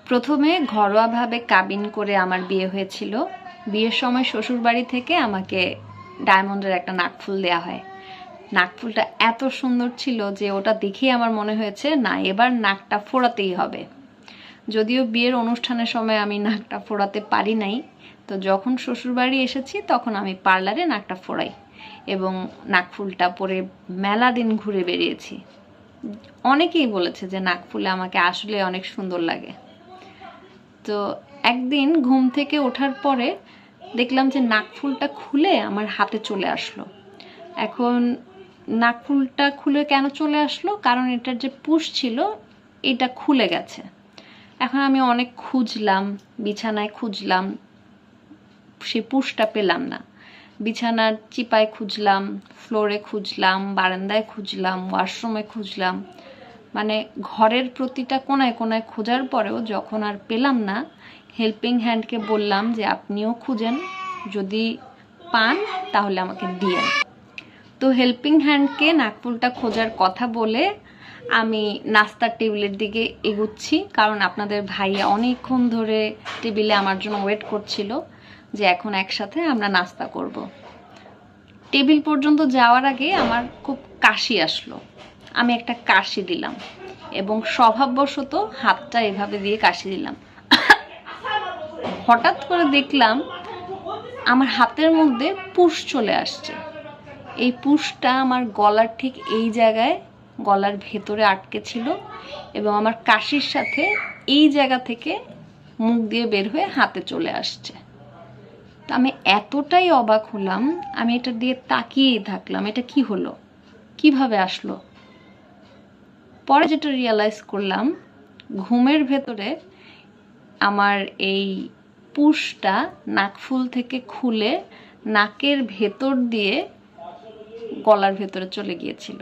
প্রথমে ঘরোয়াভাবে কাবিন করে আমার বিয়ে হয়েছিল। বিয়ের সময় শ্বশুরবাড়ি থেকে আমাকে ডায়মন্ডের একটা নাকফুল দেয়া হয়। নাকফুলটা এত সুন্দর ছিল যে ওটা দেখেই আমার মনে হয়েছে না, এবার নাকটা ফোড়াতেই হবে। যদিও বিয়ের অনুষ্ঠানের সময় আমি নাকটা ফোড়াতে পারি নাই, তো যখন শ্বশুরবাড়ি এসেছি তখন আমি পার্লারে নাকটা ফোড়াই এবং নাকফুলটা পরে মেলা দিন ঘুরে বেরিয়েছি। অনেকেই বলেছে যে নাকফুলে আমাকে আসলে অনেক সুন্দর লাগে। তো একদিন ঘুম থেকে ওঠার পরে দেখলাম যে নাকফুলটা খুলে আমার হাতে চলে আসলো। এখন নাকফুলটা খুলে কেন চলে আসলো? কারণ এটার যে পুশ ছিল এটা খুলে গেছে। এখন আমি অনেক খুঁজলাম, বিছানায় খুঁজলাম, সেই পুশটা পেলাম না। বিছানার চিপায় খুঁজলাম, ফ্লোরে খুঁজলাম, বারান্দায় খুঁজলাম, ওয়াশরুমে খুঁজলাম, মানে ঘরের প্রতিটা কোনায় কোনায় খোঁজার পরেও যখন আর পেলাম না, হেল্পিং হ্যান্ডকে বললাম যে আপনিও খুঁজেন, যদি পান তাহলে আমাকে দিয়েন। তো হেল্পিং হ্যান্ডকে নাকফুলটা খোঁজার কথা বলে আমি নাস্তার টেবিলের দিকে এগুচ্ছি, কারণ আপনাদের ভাইয়া অনেকক্ষণ ধরে টেবিলে আমার জন্য ওয়েট করছিল যে এখন একসাথে আমরা নাস্তা করব। টেবিল পর্যন্ত যাওয়ার আগে আমার খুব কাশি আসলো। আমি একটা কাশি দিলাম এবং স্বভাববশত হাতটা এভাবে দিয়ে কাশি দিলাম। হঠাৎ করে দেখলাম আমার হাতের মধ্যে পুশ চলে আসছে। এই পুশটা আমার গলার ঠিক এই জায়গায়, গলার ভেতরে আটকে ছিল এবং আমার কাশির সাথে এই জায়গা থেকে মুখ দিয়ে বের হয়ে হাতে চলে আসছে। তো আমি এতটাই অবাক হলাম, আমি এটা দিয়ে তাকিয়েই থাকলাম, এটা কি হলো, কিভাবে আসলো। পরে যেটা রিয়ালাইজ করলাম, ঘুমের ভেতরে আমার এই পুশটা নাকফুল থেকে খুলে নাকের ভেতর দিয়ে গলার ভেতরে চলে গিয়েছিল।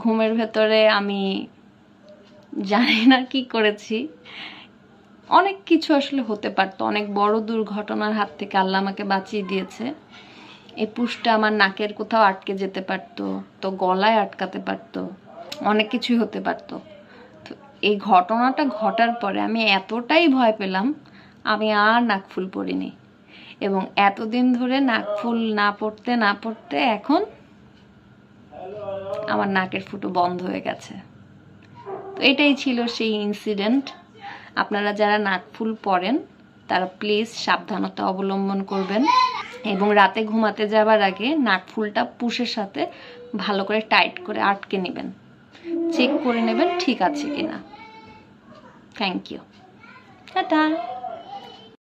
ঘুমের ভেতরে আমি জানি না কি করেছি, অনেক কিছু আসলে হতে পারতো, অনেক বড় দুর্ঘটনার হাত থেকে আল্লাহ আমাকে বাঁচিয়ে দিয়েছে। এই পুশটা আমার নাকের কোথাও আটকে যেতে পারতো, তো গলায় আটকাতে পারতো, অনেক কিছুই হতে পারতো। তো এই ঘটনাটা ঘটার পরে আমি এতটাই ভয় পেলাম, আমি আর নাকফুল পরিনি এবং এতদিন ধরে নাকফুল না পরতে এখন আমার নাকের ফুটো বন্ধ হয়ে গেছে। তো এটাই ছিল সেই ইনসিডেন্ট। আপনারা যারা নাকফুল পরেন তারা প্লিজ সাবধানতা অবলম্বন করবেন এবং রাতে ঘুমাতে যাবার আগে নাকফুলটা পুশের সাথে ভালো করে টাইট করে আটকে নেবেন, চেক করে নেবেন ঠিক আছে কিনা। Thank you, tata.